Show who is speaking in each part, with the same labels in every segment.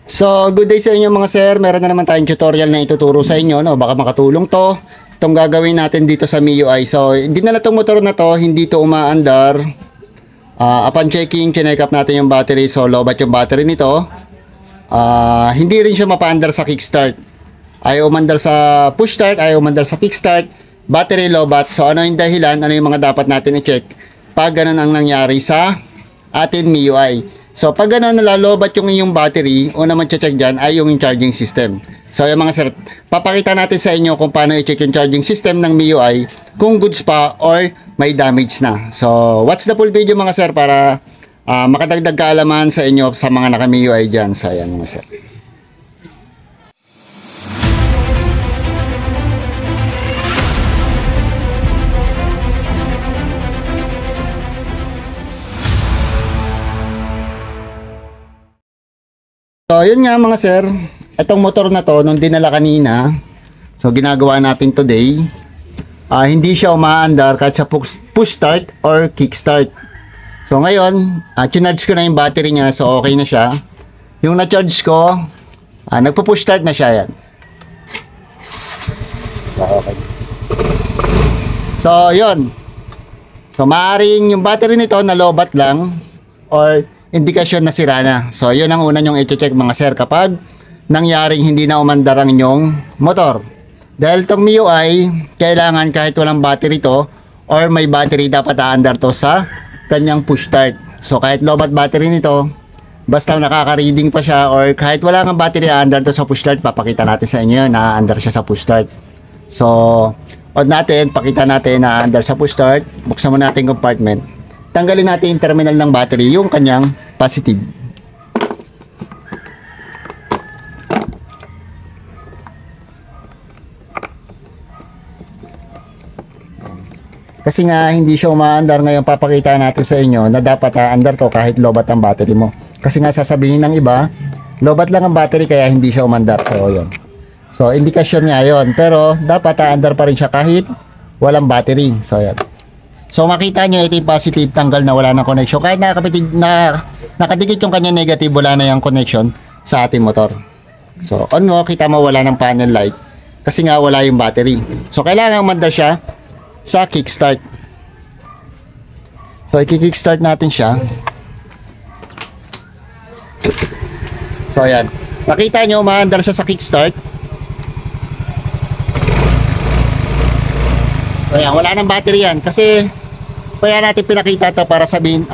Speaker 1: So, good day sa inyo mga sir. Meron na naman tayong tutorial na ituturo sa inyo, no? Baka makatulong to. Itong gagawin natin dito sa MIUI. So, hindi na itong motor na to, hindi to umaandar. Upon checking, chinek up natin yung battery. So, lobat yung battery nito. Hindi rin siya mapaandar sa kickstart. Ayaw umandar sa push start, ayaw umandar sa kickstart. Battery lobat. So, ano yung dahilan? Ano yung mga dapat natin i-check pag ganun ang nangyari sa atin MIUI? So, pag gano'n nalalobat yung inyong battery, una mag-check dyan ay yung charging system. So, yung mga sir, papakita natin sa inyo kung paano i-check yung charging system ng MIUI, kung goods pa or may damage na. So, watch the full video mga sir para makadagdag kaalaman sa inyo sa mga naka-MIUI dyan. So, ayan mga sir. So, yun nga mga sir, itong motor na to, nung dinala kanina, so ginagawa natin today, hindi siya umaandar kahit sa push start or kick start. So ngayon, chinarge ko na yung battery niya, so okay na siya. Yung na-charge ko, nagpo-push start na siya yan. So, okay. So, yun. So, maaaring yung battery nito nalobat lang or indikasyon na sira na. So, yun ang una nyong i-check mga sir kapag nangyaring hindi na umandar ang inyong motor. Dahil itong MIUI, kailangan kahit walang battery to or may battery dapat aandar to sa kanyang push start. So, kahit lobat battery nito, basta nakaka-reading pa siya or kahit wala nga battery aandar to sa push start, papakita natin sa inyo na aandar siya sa push start. So, on natin, pakita natin na aandar sa push start. Buksan mo natin compartment. Tanggalin natin yung terminal ng battery, yung kanyang positive. Kasi nga hindi siya umaandar, ngayon papakita natin sa inyo na dapat aandar to kahit lobat ang battery mo. Kasi nga sasabihin ng iba, lobat lang ang battery kaya hindi siya umandar. So yun. So indikasyon nga yun, pero dapat aandar pa rin siya kahit walang battery. So yan. So makita nyo ito yung positive, tanggal na, wala ng connection. Kahit nakadikit yung kanya negative, wala na yung connection sa ating motor. So on mo, kita mo wala ng panel light kasi nga wala yung battery. So kailangan umandar siya sa kickstart. So i-kickstart natin siya. So ayan. Nakita nyo, umaandar siya sa kickstart. So ayan, wala ng battery yan kasi kaya natin pinakita to para sabihin,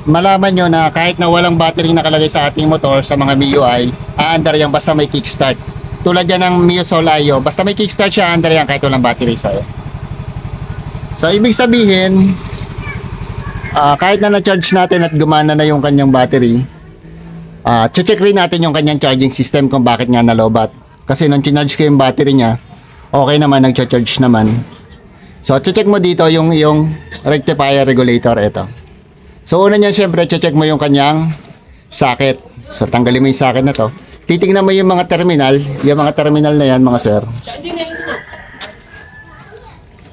Speaker 1: malaman nyo na kahit na walang battery nakalagay sa ating motor sa mga MIUI, aandar yan basta may kickstart. Tulad yan ng Mio Solayo, basta may kickstart siya, aandar yan kahit walang battery. So ibig sabihin, kahit na na-charge natin at gumana na yung kanyang battery, check rin natin yung kanyang charging system kung bakit nga nalobat. Kasi nung chinarge ko yung battery niya, okay naman, nag-charge naman. So, check mo dito yung rectifier regulator, ito. So, una niyan, syempre, check mo yung kanyang socket. So, tanggalin mo yung socket na to. Titingnan mo yung mga terminal na yan, mga sir.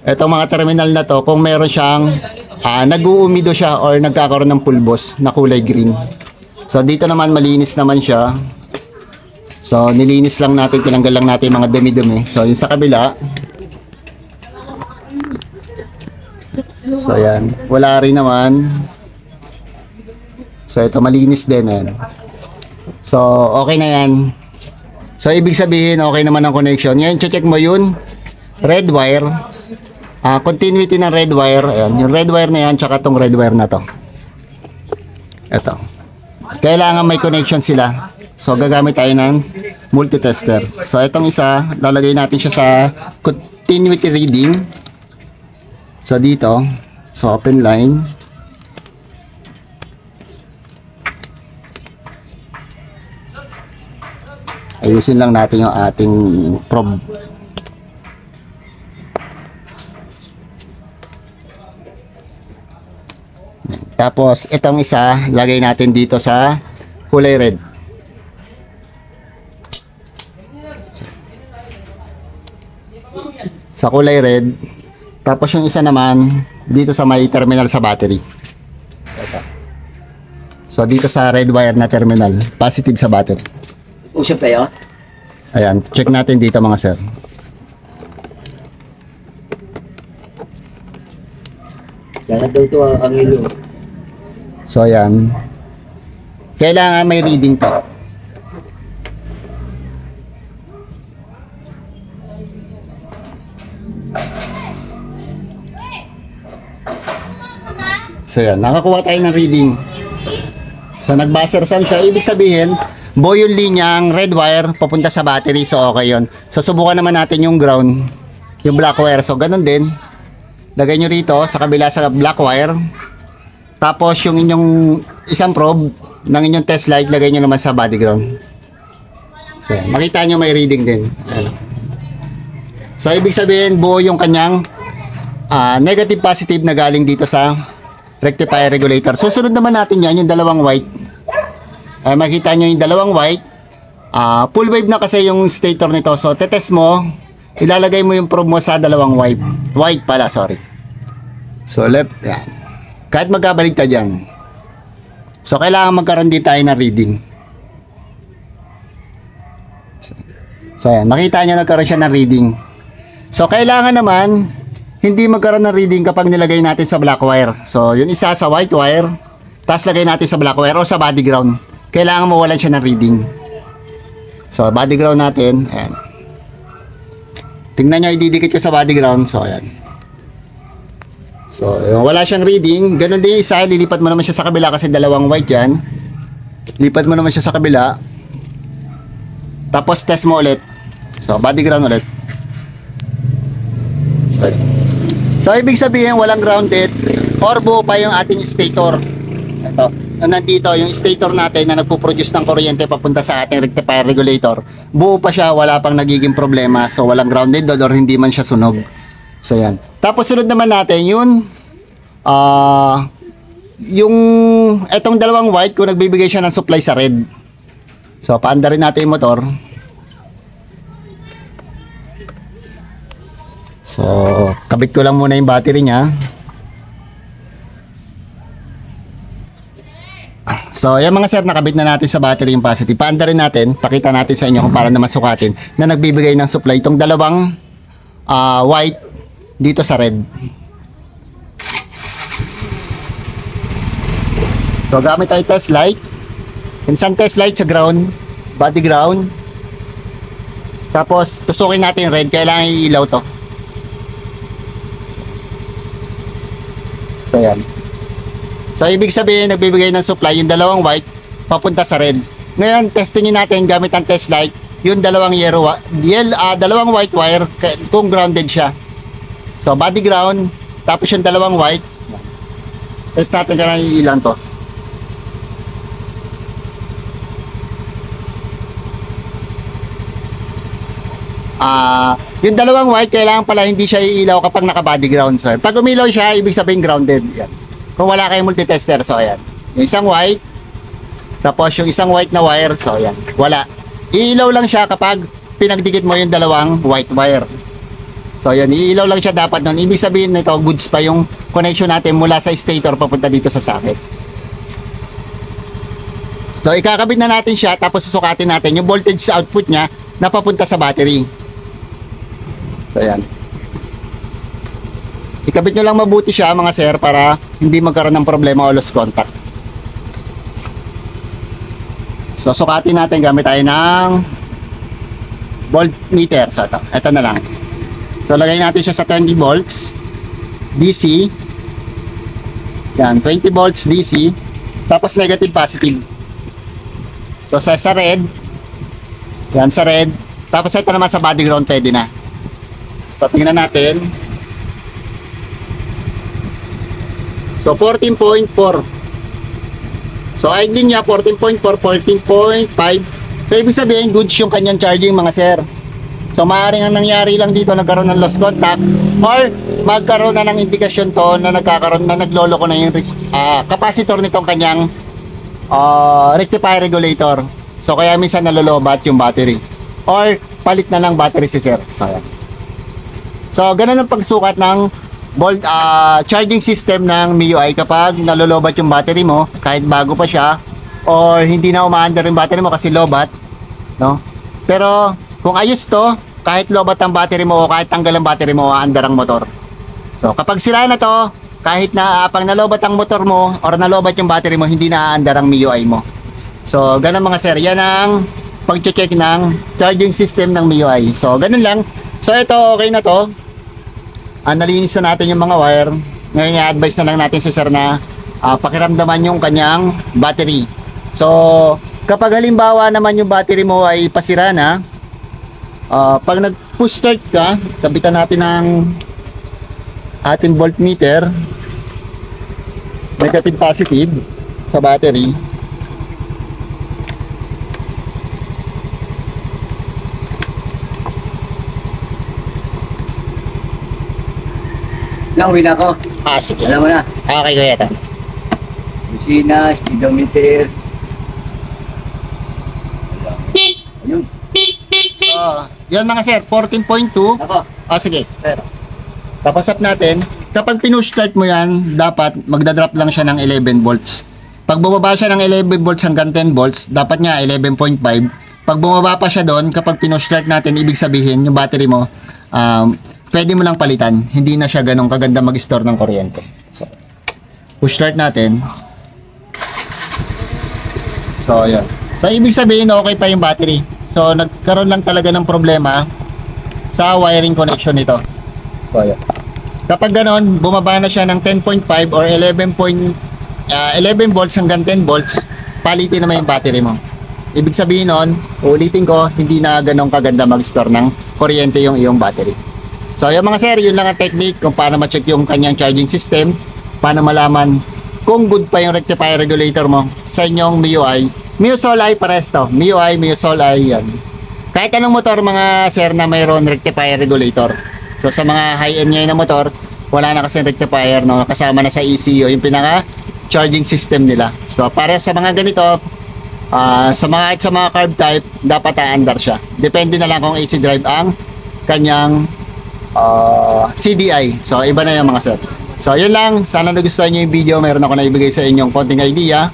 Speaker 1: Itong mga terminal na to, kung meron siyang nag-uumido siya or nagkakaroon ng pulbos na kulay green. So, dito naman, malinis naman siya. So, nilinis lang natin, tinanggal lang natin yung mga dumi-dumi. So, yung sa kabila, so ayan, wala rin naman. So ito malinis din yan. So okay na yan. So ibig sabihin okay naman ang connection. Ngayon check mo yun red wire, continuity ng red wire. Ayan, yung red wire na yan tsaka tong red wire na to. Ito, kailangan may connection sila. So gagamit tayo ng multitester. So itong isa, lalagay natin siya sa continuity reading. So dito, so open line. Ayusin lang natin yung ating probe. Tapos itong isa, lagay natin dito sa kulay red. Sa kulay red. Tapos yung isa naman dito sa may terminal sa battery. Ito. So, dito sa red wire na terminal, positive sa battery.
Speaker 2: Usap tayo.
Speaker 1: Ayan, check natin dito mga sir.
Speaker 2: Lahat daw ito ang ilo.
Speaker 1: So, ayan. Kailangan may reading to. So, ayan. Nakakuha tayo ng reading. So, nag-buzzer sound siya. Ibig sabihin, buo yung linyang red wire papunta sa battery. So, okay yun. So, subukan naman natin yung ground, yung black wire. So, ganun din. Lagay nyo rito sa kabila sa black wire. Tapos yung inyong isang probe ng inyong test light, lagay nyo naman sa body ground. So, makita nyo may reading din. Ayan. So, ibig sabihin, buo yung kanyang negative positive na galing dito sa rectifier regulator. Susunod naman natin yan, yung dalawang white. Makita nyo yung dalawang white. Full wave na kasi yung stator nito. So, tetest mo, ilalagay mo yung probe mo sa dalawang white. White pala, sorry. So, left, yan. Kahit magkabaligtad yan. So, kailangan magkaroon din tayo ng reading. So, yan. Makita nyo nagkaroon siya ng reading. So, kailangan naman, hindi magkaroon ng reading kapag nilagay natin sa black wire. So, yung isa sa white wire, tapos lagay natin sa black wire o sa body ground. Kailangan mawalan siya ng reading. So, body ground natin. Ayan. Tingnan nyo, ididikit ko sa body ground. So, ayan. So, wala siyang reading. Ganun din yung isa, lilipat mo naman siya sa kabila kasi dalawang white yan. Lipat mo naman siya sa kabila. Tapos, test mo ulit. So, body ground ulit. So, ibig sabihin, walang grounded or buo pa yung ating stator. Ito. Nandito, yung stator natin na nagpo-produce ng kuryente papunta sa ating rectifier regulator. Buo pa siya, wala pang nagiging problema. So, walang grounded doon or hindi man siya sunog. So, yan. Tapos, sunod naman natin yung etong dalawang white kung nagbibigay siya ng supply sa red. So, paanda rin natin yung motor. So, kabit ko lang muna yung battery niya. So, yan mga sir, nakabit na natin sa battery yung positive. Paanda rin natin, pakita natin sa inyo kung para naman sukatin na nagbibigay ng supply itong dalawang white dito sa red. So, gamit tayo test light. Isang test light sa ground, body ground. Tapos, tusukin natin yung red. Kailangan iilaw to. So, yan. So, ibig sabihin, nagbibigay ng supply yung dalawang white papunta sa red. Ngayon, testingin natin gamit ang test light yung dalawang dalawang white wire kung grounded siya. So, body ground, tapos yung dalawang white. Test natin kailangan iilan to. Yung dalawang white, kailangan pala hindi siya iilaw kapag naka-body ground. So, pag umilaw siya, ibig sabihin grounded. Yan. Kung wala kayong multitester, so ayan. Yung isang white, tapos yung isang white na wire, so ayan. Wala. Iilaw lang siya kapag pinagdikit mo yung dalawang white wire. So, ayan. Iilaw lang siya dapat nun. Ibig sabihin nito, goods pa yung connection natin mula sa stator papunta dito sa socket. So, ikakabit na natin siya, tapos susukatin natin yung voltage sa output niya na papunta sa battery. So, ayan. Ikabit nyo lang mabuti siya mga sir para hindi magkaroon ng problema o lost contact. So, sukatin natin gamit tayo ng voltmeter. So, ito na lang. So, lagay natin siya sa 20 volts DC. Yan, 20 volts DC. Tapos negative positive. So, sa red. Yan, sa red. Tapos ito naman sa body ground, pwede na. So, tingnan natin. So, 14.4. So, ID niya 14.4, 14.5. So, ibig sabihin, goods yung kanyang charging mga sir. So, maaaring ang nangyari lang dito, nagkaroon ng lost contact or magkaroon na ng indikasyon to na nagloloko na yung capacitor nitong kanyang rectifier regulator. So, kaya minsan nalolobat yung battery. Or, palit na lang battery si sir. So, ayan. So, ganun ang pagsukat ng charging system ng MIUI kapag nalolobat yung battery mo, kahit bago pa siya, or hindi na umaandar yung battery mo kasi lobat, no? Pero kung ayos to, kahit lobat ang battery mo o kahit tanggal ang battery mo, aandar ang motor. So kapag sira na to, kahit na pag nalobat ang motor mo or nalobat yung battery mo, hindi na aandar ang MIUI mo. So ganun mga sir, yan ang pag-check ng charging system ng MIUI. So ganun lang. So ito, okay na to. Nalinis na natin yung mga wire. Ngayon i-advise na lang natin si sir na pakiramdaman yung kanyang battery. So kapag halimbawa naman yung battery mo ay pasira na, pag nag-push start ka, kabitan natin ng ating voltmeter, negative positive sa battery.
Speaker 2: Lang, uwi na ako.
Speaker 1: Sige.
Speaker 2: Alam mo na.
Speaker 1: Okay, kuya ito.
Speaker 2: Busina, speedometer. Ayun.
Speaker 1: So, yan mga sir, 14.2.
Speaker 2: Ako.
Speaker 1: Sige. Tapos up natin. Kapag pinush start mo yan, dapat magdadrop lang siya ng 11 volts. Pag bumaba siya ng 11 volts hanggang 10 volts, dapat nga 11.5. Pag bumaba pa siya doon, kapag pinush start natin, ibig sabihin, yung battery mo, pwede mo lang palitan. Hindi na siya ganun kaganda mag-store ng kuryente. So, push start natin. So, yan. So, ibig sabihin, okay pa yung battery. So, nagkaroon lang talaga ng problema sa wiring connection nito. So, yan. Kapag ganon, bumaba na siya ng 10.5 or 11 volts hanggang 10 volts, palitin naman yung battery mo. Ibig sabihin nun, ulitin ko, hindi na ganun kaganda mag-store ng kuryente yung iyong battery. So, yung mga sir, yun lang ang technique kung paano ma-check yung kanyang charging system, paano malaman kung good pa yung rectifier regulator mo sa inyong MIUI. MIUI pares to. MIUI, MIUI, yan. Kahit anong motor mga sir na mayroon rectifier regulator. So sa mga high-end ngayon na motor, wala na kasi rectifier, no? Kasama na sa ECU yung pinaka charging system nila. So para sa mga ganito, sa mga carb type, dapat aandar siya. Depende na lang kung AC drive ang kanyang CDI. So iba na yung mga sir. So yun lang, sana nagustuhan nyo yung video. Meron ako na ibigay sa inyong konting idea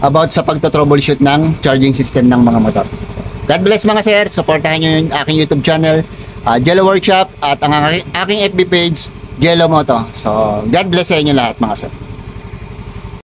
Speaker 1: about sa pagto-troubleshoot ng charging system ng mga motor. God bless mga sir. Supportahan nyo yung aking YouTube channel, Jello Workshop, at ang aking FB page, Jello Moto. So God bless sa inyo lahat mga sir.